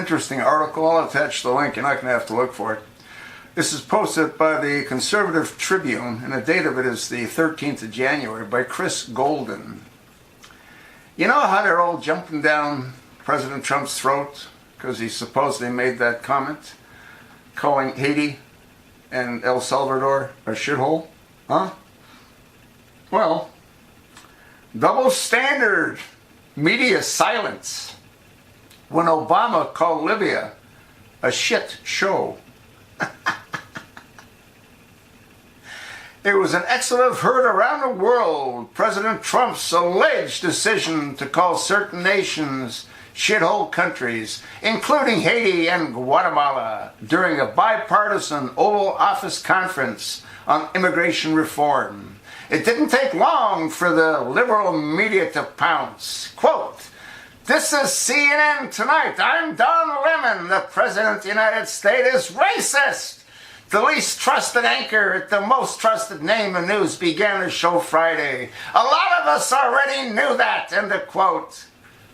interesting article. I'll attach the link. You're not going to have to look for it. This is posted by the Conservative Tribune, and the date of it is the 13th of January, by Chris Golden. You know how they're all jumping down President Trump's throat because he supposedly made that comment, calling Haiti and El Salvador a shithole? Huh? Well, double standard, media silence when Obama called Libya a shit show. It was an expletive heard around the world. President Trump's alleged decision to call certain nations shithole countries, including Haiti and Guatemala, during a bipartisan Oval Office conference on immigration reform. It didn't take long for the liberal media to pounce. Quote, "This is CNN Tonight. I'm Don Lemon. The President of the United States is racist." The least trusted anchor at the most trusted name in news began the show Friday. "A lot of us already knew that," end of quote.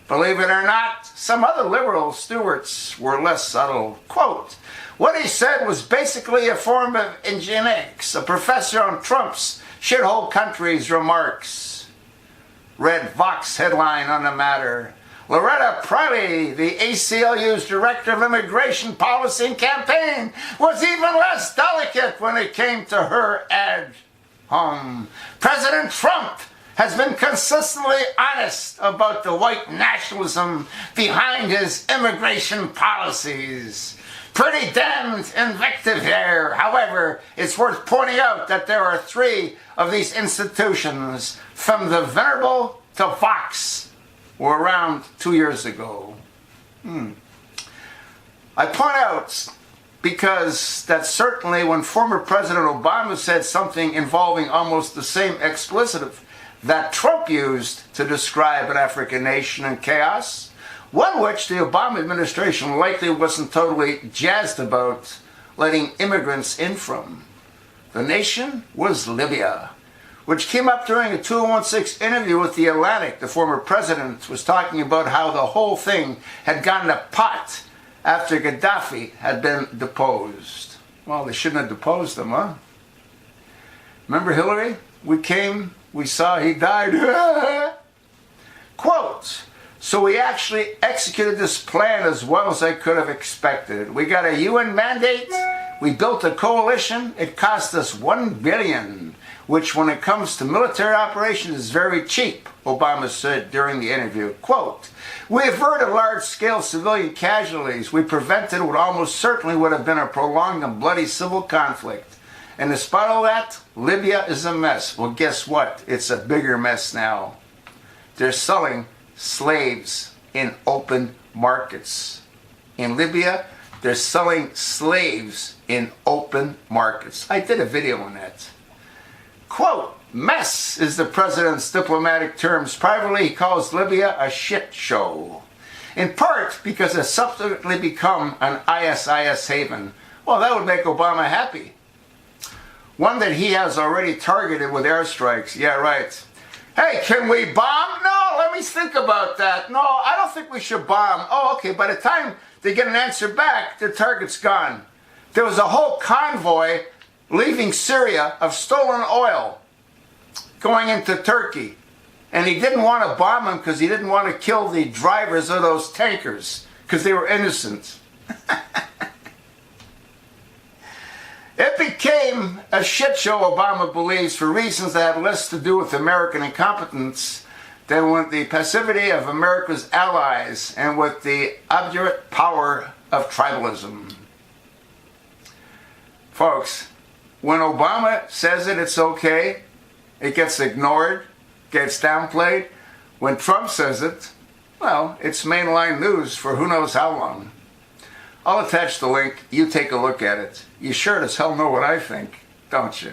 Believe it or not, some other liberal stewards were less subtle. Quote, "What he said was basically a form of eugenics, a professor on Trump's shithole countries remarks." Read Vox headline on the matter. Loretta Priley, the ACLU's Director of Immigration Policy and Campaign, was even less delicate when it came to her ad hom. President Trump has been consistently honest about the white nationalism behind his immigration policies. Pretty damned invective there. However, it's worth pointing out that there are three of these institutions, from the Venerable to Vox, were around 2 years ago. I point out because that certainly when former President Obama said something involving almost the same expletive that Trump used to describe an African nation in chaos, one which the Obama administration likely wasn't totally jazzed about letting immigrants in from. The nation was Libya, which came up during a 2016 interview with The Atlantic. The former president was talking about how the whole thing had gone to pot after Gaddafi had been deposed. Well, they shouldn't have deposed him, huh? Remember Hillary? We saw he died. Quote, "So we actually executed this plan as well as I could have expected. We got a UN mandate. We built a coalition. It cost us $1 billion, which when it comes to military operations is very cheap," Obama said during the interview. Quote, "We averted large-scale civilian casualties. We prevented what almost certainly would have been a prolonged and bloody civil conflict. And despite all that, Libya is a mess." Well, guess what? It's a bigger mess now. They're selling slaves in open markets. In Libya, they're selling slaves in open markets. I did a video on that. Quote, "Mess is the president's diplomatic terms. Privately, he calls Libya a shit show. In part because it's subsequently become an ISIS haven." Well, that would make Obama happy. One that he has already targeted with airstrikes. Yeah, right. "Hey, can we bomb? No, let me think about that. No, I don't think we should bomb." Oh, okay, by the time they get an answer back, their target's gone. There was a whole convoy leaving Syria of stolen oil going into Turkey. And he didn't want to bomb them because he didn't want to kill the drivers of those tankers because they were innocent. It became a shit show, Obama believes, for reasons that had less to do with American incompetence than with the passivity of America's allies and with the obdurate power of tribalism. Folks, when Obama says it, it's okay. It gets ignored, gets downplayed. When Trump says it, well, it's mainline news for who knows how long. I'll attach the link. You take a look at it. You sure as hell know what I think, don't you?